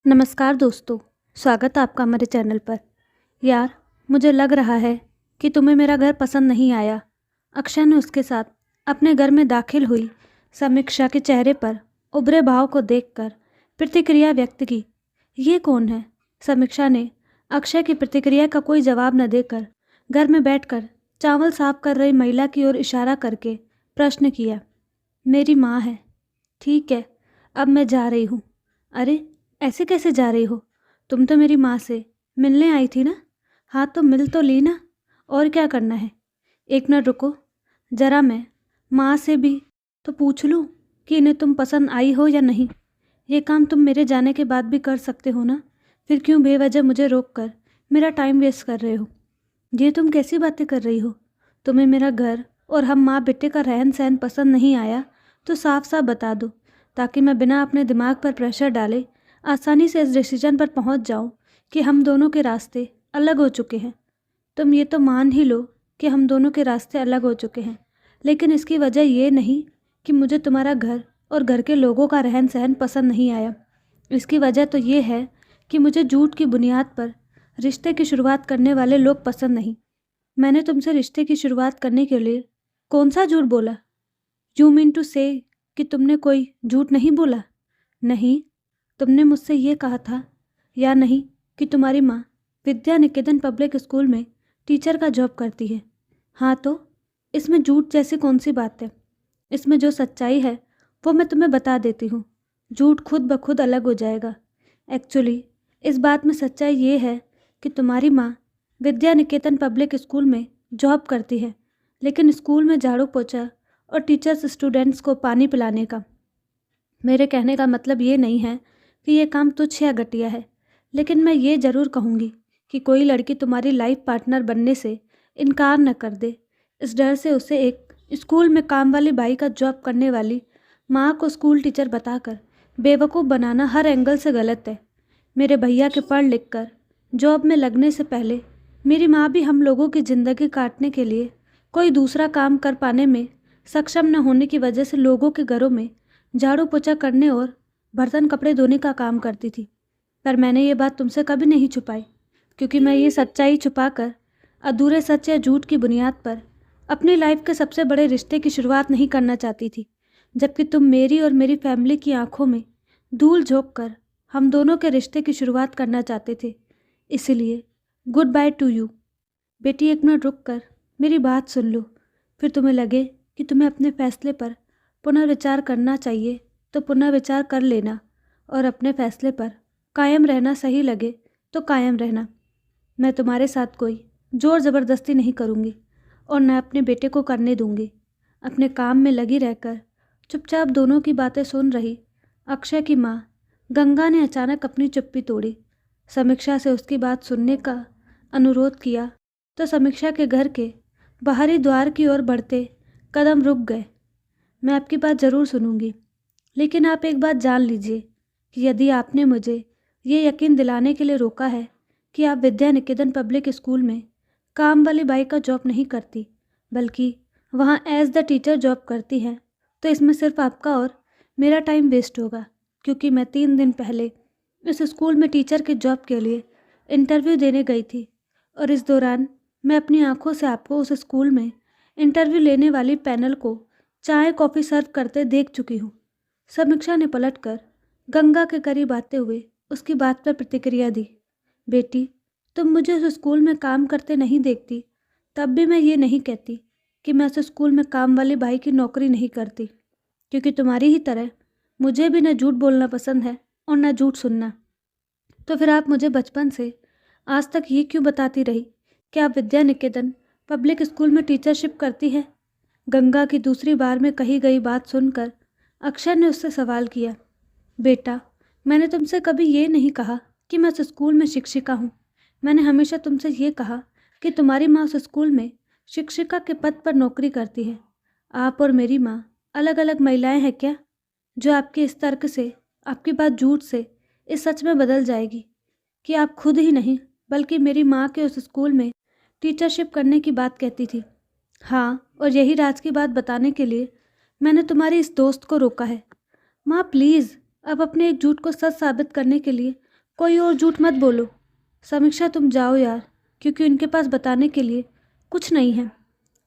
नमस्कार दोस्तों, स्वागत है आपका हमारे चैनल पर। यार, मुझे लग रहा है कि तुम्हें मेरा घर पसंद नहीं आया। अक्षय ने उसके साथ अपने घर में दाखिल हुई समीक्षा के चेहरे पर उभरे भाव को देखकर प्रतिक्रिया व्यक्त की। ये कौन है? समीक्षा ने अक्षय की प्रतिक्रिया का कोई जवाब न देकर घर में बैठकर चावल साफ कर रही महिला की ओर इशारा करके प्रश्न किया। मेरी माँ है। ठीक है, अब मैं जा रही हूँ। अरे, ऐसे कैसे जा रही हो? तुम तो मेरी माँ से मिलने आई थी ना? हाँ, तो मिल तो ली ना, और क्या करना है? एक मिनट रुको, ज़रा मैं माँ से भी तो पूछ लूँ कि इन्हें तुम पसंद आई हो या नहीं। ये काम तुम मेरे जाने के बाद भी कर सकते हो ना, फिर क्यों बेवजह मुझे रोक कर मेरा टाइम वेस्ट कर रहे हो? ये तुम कैसी बातें कर रही हो? तुम्हें मेरा घर और हम माँ बेटे का रहन सहन पसंद नहीं आया तो साफ साफ बता दो, ताकि मैं बिना अपने दिमाग पर प्रेशर डाले आसानी से इस डिसीजन पर पहुंच जाऊं कि हम दोनों के रास्ते अलग हो चुके हैं। तुम ये तो मान ही लो कि हम दोनों के रास्ते अलग हो चुके हैं, लेकिन इसकी वजह ये नहीं कि मुझे तुम्हारा घर और घर के लोगों का रहन सहन पसंद नहीं आया। इसकी वजह तो ये है कि मुझे झूठ की बुनियाद पर रिश्ते की शुरुआत करने वाले लोग पसंद नहीं। मैंने तुमसे रिश्ते की शुरुआत करने के लिए कौन सा झूठ बोला? यू मीन टू से कि तुमने कोई झूठ नहीं बोला? नहीं, तुमने मुझसे ये कहा था या नहीं कि तुम्हारी माँ विद्या निकेतन पब्लिक स्कूल में टीचर का जॉब करती है। हाँ, तो इसमें झूठ जैसी कौन सी बात है? इसमें जो सच्चाई है वो मैं तुम्हें बता देती हूँ। झूठ खुद ब खुद अलग हो जाएगा। एक्चुअली इस बात में सच्चाई ये है कि तुम्हारी माँ विद्या निकेतन पब्लिक स्कूल में जॉब करती है, लेकिन स्कूल में झाड़ू पोछा और टीचर्स स्टूडेंट्स को पानी पिलाने का। मेरे कहने का मतलब ये नहीं है कि ये काम तुच्छ या घटिया है, लेकिन मैं ये ज़रूर कहूँगी कि कोई लड़की तुम्हारी लाइफ पार्टनर बनने से इनकार न कर दे, इस डर से उसे एक स्कूल में काम वाली बाई का जॉब करने वाली माँ को स्कूल टीचर बताकर बेवकूफ़ बनाना हर एंगल से गलत है। मेरे भैया के पढ़ लिख कर जॉब में लगने से पहले मेरी माँ भी हम लोगों की ज़िंदगी काटने के लिए कोई दूसरा काम कर पाने में सक्षम न होने की वजह से लोगों के घरों में झाड़ू पोछा करने और बर्तन कपड़े धोने का काम करती थी। पर मैंने ये बात तुमसे कभी नहीं छुपाई, क्योंकि मैं ये सच्चाई छुपाकर अधूरे सच या झूठ की बुनियाद पर अपनी लाइफ के सबसे बड़े रिश्ते की शुरुआत नहीं करना चाहती थी, जबकि तुम मेरी और मेरी फैमिली की आंखों में धूल झोंक कर हम दोनों के रिश्ते की शुरुआत करना चाहते थे। इसलिए गुड बाय टू यू। बेटी, एक मिनट रुक कर मेरी बात सुन लो। फिर तुम्हें लगे कि तुम्हें अपने फैसले पर पुनर्विचार करना चाहिए तो पुनर्विचार कर लेना, और अपने फैसले पर कायम रहना सही लगे तो कायम रहना। मैं तुम्हारे साथ कोई जोर ज़बरदस्ती नहीं करूँगी और न अपने बेटे को करने दूँगी। अपने काम में लगी रहकर चुपचाप दोनों की बातें सुन रही अक्षय की माँ गंगा ने अचानक अपनी चुप्पी तोड़ी। समीक्षा से उसकी बात सुनने का अनुरोध किया तो समीक्षा के घर के बाहरी द्वार की ओर बढ़ते कदम रुक गए। मैं आपकी बात ज़रूर सुनूंगी, लेकिन आप एक बात जान लीजिए कि यदि आपने मुझे ये यकीन दिलाने के लिए रोका है कि आप विद्या निकेतन पब्लिक स्कूल में काम वाली बाई का जॉब नहीं करती, बल्कि वहाँ एज द टीचर जॉब करती हैं, तो इसमें सिर्फ आपका और मेरा टाइम वेस्ट होगा। क्योंकि मैं 3 दिन पहले इस स्कूल में टीचर के जॉब के लिए इंटरव्यू देने गई थी, और इस दौरान मैं अपनी आंखों से आपको उस स्कूल में इंटरव्यू लेने वाली पैनल को चाय कॉफ़ी सर्व करते देख चुकी हूँ। समीक्षा ने पलटकर गंगा के करीब आते हुए उसकी बात पर प्रतिक्रिया दी। बेटी, तुम मुझे उस स्कूल में काम करते नहीं देखती, तब भी मैं ये नहीं कहती कि मैं उस स्कूल में काम वाली बाई की नौकरी नहीं करती, क्योंकि तुम्हारी ही तरह मुझे भी न झूठ बोलना पसंद है और न झूठ सुनना। तो फिर आप मुझे बचपन से आज तक ये क्यों बताती रही कि आप विद्या निकेतन पब्लिक स्कूल में टीचरशिप करती है? गंगा की दूसरी बार में कही गई बात सुनकर अक्षय ने उससे सवाल किया। बेटा, मैंने तुमसे कभी ये नहीं कहा कि मैं उस स्कूल में शिक्षिका हूँ। मैंने हमेशा तुमसे ये कहा कि तुम्हारी माँ उस स्कूल में शिक्षिका के पद पर नौकरी करती है। आप और मेरी माँ अलग अलग महिलाएं हैं क्या, जो आपके इस तर्क से, आपकी बात झूठ से इस सच में बदल जाएगी कि आप खुद ही नहीं बल्कि मेरी माँ के उस स्कूल में टीचरशिप करने की बात कहती थी? हाँ, और यही राज की बात बताने के लिए मैंने तुम्हारी इस दोस्त को रोका है। माँ प्लीज़, अब अपने एक झूठ को सच साबित करने के लिए कोई और झूठ मत बोलो। समीक्षा तुम जाओ यार, क्योंकि उनके पास बताने के लिए कुछ नहीं है।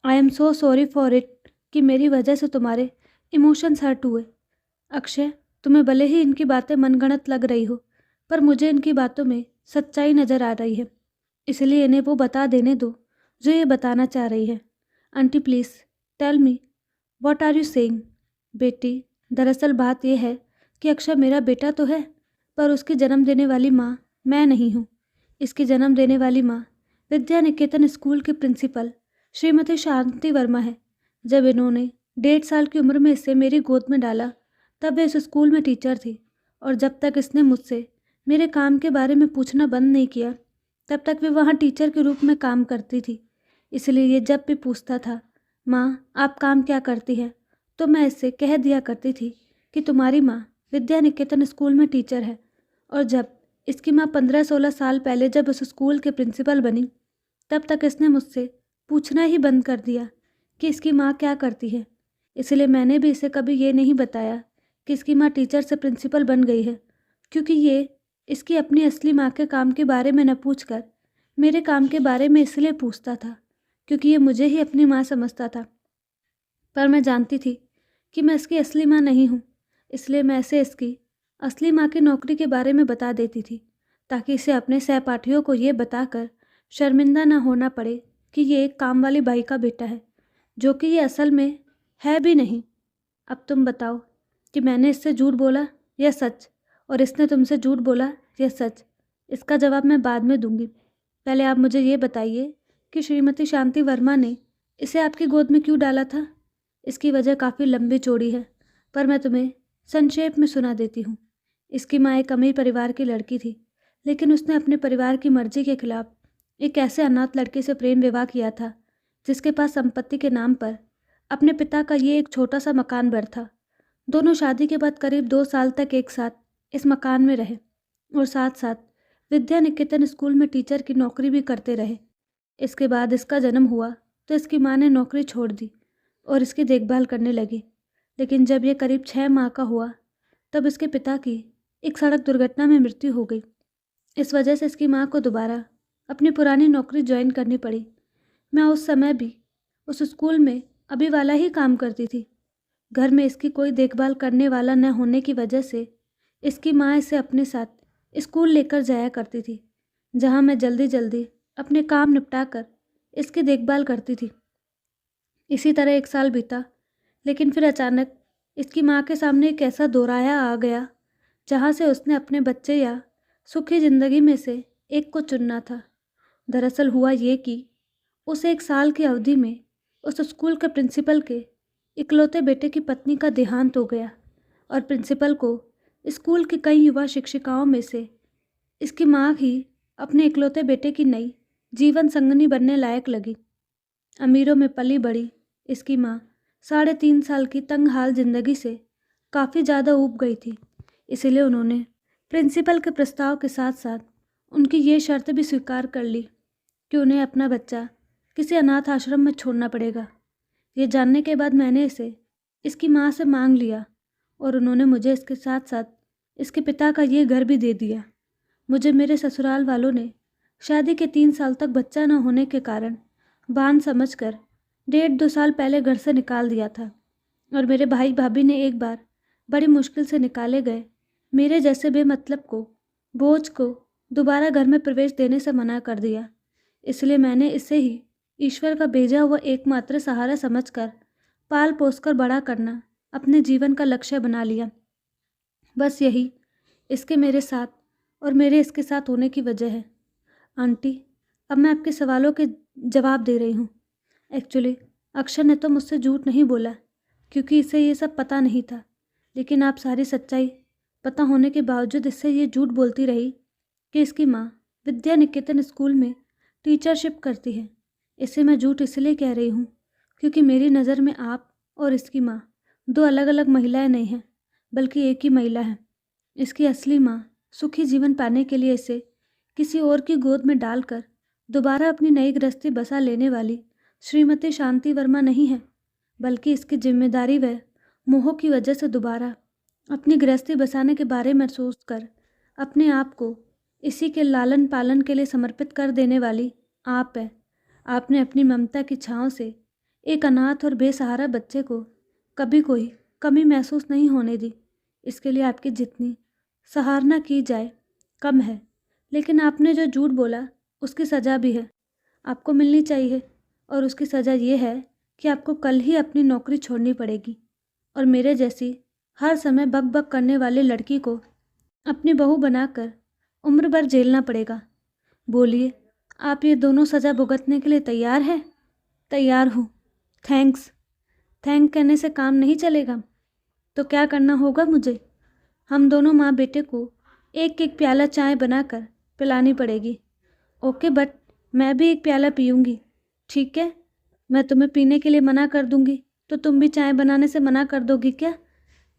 I am so sorry for it कि मेरी वजह से तुम्हारे इमोशंस हर्ट हुए। अक्षय, तुम्हें भले ही इनकी बातें मनगढ़ंत लग रही हो, पर मुझे इनकी बातों में सच्चाई नज़र आ रही है। इसलिए इन्हें वो बता देने दो जो ये बताना चाह रही है। Auntie please tell me what are you saying. बेटी, दरअसल बात यह है कि अक्षय मेरा बेटा तो है, पर उसकी जन्म देने वाली माँ मैं नहीं हूँ। इसकी जन्म देने वाली माँ विद्या निकेतन स्कूल की प्रिंसिपल श्रीमती शांति वर्मा है। जब इन्होंने 1.5 साल की उम्र में इसे मेरी गोद में डाला, तब वे इस स्कूल में टीचर थी, और जब तक इसने मुझसे मेरे काम के बारे में पूछना बंद नहीं किया, तब तक वे वहाँ टीचर के रूप में काम करती थी। इसलिए ये जब भी पूछता था, माँ आप काम क्या करती हैं, तो मैं इससे कह दिया करती थी कि तुम्हारी माँ विद्या निकेतन स्कूल में टीचर है। और जब इसकी माँ 15-16 साल पहले जब उस स्कूल के प्रिंसिपल बनी, तब तक इसने मुझसे पूछना ही बंद कर दिया कि इसकी माँ क्या करती है। इसलिए मैंने भी इसे कभी ये नहीं बताया कि इसकी माँ टीचर से प्रिंसिपल बन गई है, क्योंकि ये इसकी अपनी असली माँ के काम के बारे में न पूछकर मेरे काम के बारे में इसलिए पूछता था क्योंकि ये मुझे ही अपनी माँ समझता था। पर मैं जानती थी कि मैं इसकी असली माँ नहीं हूँ, इसलिए मैं इसे इसकी असली माँ की नौकरी के बारे में बता देती थी, ताकि इसे अपने सहपाठियों को ये बताकर शर्मिंदा ना होना पड़े कि ये एक काम वाली बाई का बेटा है, जो कि ये असल में है भी नहीं। अब तुम बताओ कि मैंने इससे झूठ बोला या सच, और इसने तुमसे झूठ बोला या सच। इसका जवाब मैं बाद में दूंगी। पहले आप मुझे ये बताइए कि श्रीमती शांति वर्मा ने इसे आपकी गोद में क्यों डाला था। इसकी वजह काफ़ी लंबी चौड़ी है, पर मैं तुम्हें संक्षेप में सुना देती हूँ। इसकी माँ एक अमीर परिवार की लड़की थी, लेकिन उसने अपने परिवार की मर्जी के खिलाफ एक ऐसे अनाथ लड़के से प्रेम विवाह किया था, जिसके पास संपत्ति के नाम पर अपने पिता का ये एक छोटा सा मकान भर था। दोनों शादी के बाद करीब 2 साल तक एक साथ इस मकान में रहे, और साथ साथ विद्या निकेतन स्कूल में टीचर की नौकरी भी करते रहे। इसके बाद इसका जन्म हुआ तो इसकी माँ ने नौकरी छोड़ दी और इसकी देखभाल करने लगी। लेकिन जब ये करीब 6 माह का हुआ, तब इसके पिता की एक सड़क दुर्घटना में मृत्यु हो गई। इस वजह से इसकी माँ को दोबारा अपनी पुरानी नौकरी ज्वाइन करनी पड़ी। मैं उस समय भी उस स्कूल में अभी वाला ही काम करती थी। घर में इसकी कोई देखभाल करने वाला न होने की वजह से इसकी माँ इसे अपने साथ स्कूल लेकर जाया करती थी, जहाँ मैं जल्दी जल्दी अपने काम निपटा कर इसकी देखभाल करती थी। इसी तरह 1 साल बीता, लेकिन फिर अचानक इसकी माँ के सामने एक ऐसा दोराया आ गया, जहाँ से उसने अपने बच्चे या सुखी ज़िंदगी में से एक को चुनना था। दरअसल हुआ ये कि उस 1 साल की अवधि में उस स्कूल के प्रिंसिपल के इकलौते बेटे की पत्नी का देहांत हो गया, और प्रिंसिपल को स्कूल की कई युवा शिक्षिकाओं में से इसकी माँ ही अपने इकलौते बेटे की नई जीवन संगनी बनने लायक लगी। अमीरों में पली बड़ी इसकी माँ 3.5 साल की तंग हाल जिंदगी से काफ़ी ज़्यादा ऊब गई थी। इसीलिए उन्होंने प्रिंसिपल के प्रस्ताव के साथ साथ उनकी ये शर्त भी स्वीकार कर ली कि उन्हें अपना बच्चा किसी अनाथ आश्रम में छोड़ना पड़ेगा। ये जानने के बाद मैंने इसे इसकी माँ से मांग लिया, और उन्होंने मुझे इसके साथ साथ इसके पिता का ये घर भी दे दिया। मुझे मेरे ससुराल वालों ने शादी के 3 साल तक बच्चा न होने के कारण बांध समझकर 1.5-2 साल पहले घर से निकाल दिया था, और मेरे भाई भाभी ने एक बार बड़ी मुश्किल से निकाले गए मेरे जैसे बेमतलब को, बोझ को दोबारा घर में प्रवेश देने से मना कर दिया। इसलिए मैंने इसे ही ईश्वर का भेजा हुआ एकमात्र सहारा समझकर पाल पोसकर बड़ा करना अपने जीवन का लक्ष्य बना लिया। बस यही इसके मेरे साथ और मेरे इसके साथ होने की वजह है। आंटी, अब मैं आपके सवालों के जवाब दे रही हूँ। एक्चुअली अक्षर ने तो मुझसे झूठ नहीं बोला, क्योंकि इसे ये सब पता नहीं था, लेकिन आप सारी सच्चाई पता होने के बावजूद इससे ये झूठ बोलती रही कि इसकी माँ विद्या निकेतन स्कूल में टीचरशिप करती है। इसे मैं झूठ इसलिए कह रही हूँ क्योंकि मेरी नज़र में आप और इसकी माँ 2 अलग अलग महिलाएं नहीं हैं, बल्कि एक ही महिला है। इसकी असली माँ सुखी जीवन पाने के लिए इसे किसी और की गोद में डालकर दोबारा अपनी नई गृहस्थी बसा लेने वाली श्रीमती शांति वर्मा नहीं है, बल्कि इसकी जिम्मेदारी व मोह की वजह से दोबारा अपनी गृहस्थी बसाने के बारे में सोचकर अपने आप को इसी के लालन पालन के लिए समर्पित कर देने वाली आप है। आपने अपनी ममता की छाँव से एक अनाथ और बेसहारा बच्चे को कभी कोई कमी महसूस नहीं होने दी। इसके लिए आपकी जितनी सराहना की जाए कम है। लेकिन आपने जो झूठ बोला उसकी सज़ा भी है, आपको मिलनी चाहिए। और उसकी सज़ा ये है कि आपको कल ही अपनी नौकरी छोड़नी पड़ेगी और मेरे जैसी हर समय बक बक करने वाली लड़की को अपनी बहू बनाकर उम्र भर झेलना पड़ेगा। बोलिए, आप ये दोनों सज़ा भुगतने के लिए तैयार हैं? तैयार हूँ। थैंक्स। थैंक कहने से काम नहीं चलेगा। तो क्या करना होगा मुझे? हम दोनों माँ बेटे को एक एक प्याला चाय बनाकर पिलानी पड़ेगी। ओके, बट मैं भी एक प्याला पीऊँगी, ठीक है? मैं तुम्हें पीने के लिए मना कर दूँगी तो तुम भी चाय बनाने से मना कर दोगी क्या?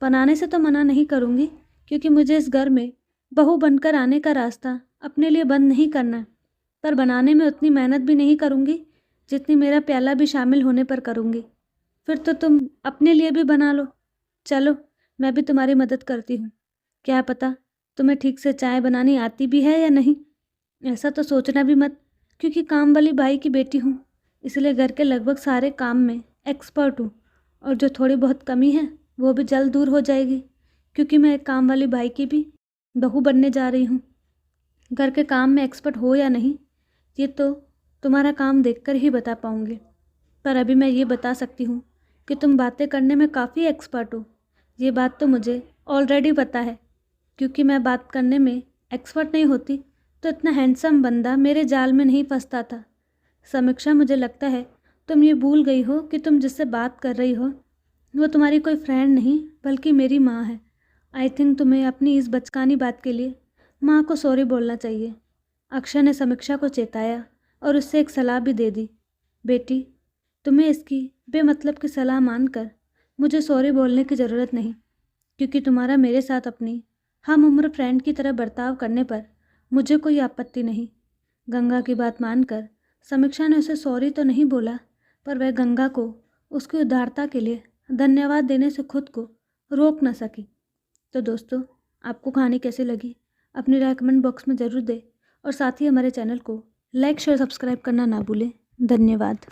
बनाने से तो मना नहीं करूँगी, क्योंकि मुझे इस घर में बहू बनकर आने का रास्ता अपने लिए बंद नहीं करना है। पर बनाने में उतनी मेहनत भी नहीं करूँगी जितनी मेरा प्याला भी शामिल होने पर करूँगी। फिर तो तुम अपने लिए भी बना लो। चलो, मैं भी तुम्हारी मदद करती हूँ। क्या पता तुम्हें ठीक से चाय बनानी आती भी है या नहीं। ऐसा तो सोचना भी मत, क्योंकि काम वाली बाई की बेटी हूँ, इसलिए घर के लगभग सारे काम में एक्सपर्ट हूँ। और जो थोड़ी बहुत कमी है वो भी जल्द दूर हो जाएगी, क्योंकि मैं एक काम वाली बाई की भी बहू बनने जा रही हूँ। घर के काम में एक्सपर्ट हो या नहीं, ये तो तुम्हारा काम देखकर ही बता पाऊँगी। पर अभी मैं ये बता सकती हूँ कि तुम बातें करने में काफ़ी एक्सपर्ट हो। ये बात तो मुझे ऑलरेडी पता है, क्योंकि मैं बात करने में एक्सपर्ट नहीं होती तो इतना हैंडसम बंदा मेरे जाल में नहीं फंसता था। समीक्षा, मुझे लगता है तुम ये भूल गई हो कि तुम जिससे बात कर रही हो वो तुम्हारी कोई फ्रेंड नहीं बल्कि मेरी माँ है। आई थिंक तुम्हें अपनी इस बचकानी बात के लिए माँ को सॉरी बोलना चाहिए। अक्षय ने समीक्षा को चेताया और उससे एक सलाह भी दे दी। बेटी, तुम्हें इसकी बेमतलब की सलाह मानकर मुझे सॉरी बोलने की ज़रूरत नहीं, क्योंकि तुम्हारा मेरे साथ अपनी हम उम्र फ्रेंड की तरह बर्ताव करने पर मुझे कोई आपत्ति नहीं। गंगा की बात मानकर समीक्षा ने उसे सॉरी तो नहीं बोला, पर वह गंगा को उसकी उदारता के लिए धन्यवाद देने से खुद को रोक न सकी। तो दोस्तों, आपको कहानी कैसी लगी अपनी राय कमेंट बॉक्स में ज़रूर दें और साथ ही हमारे चैनल को लाइक शेयर सब्सक्राइब करना ना भूलें। धन्यवाद।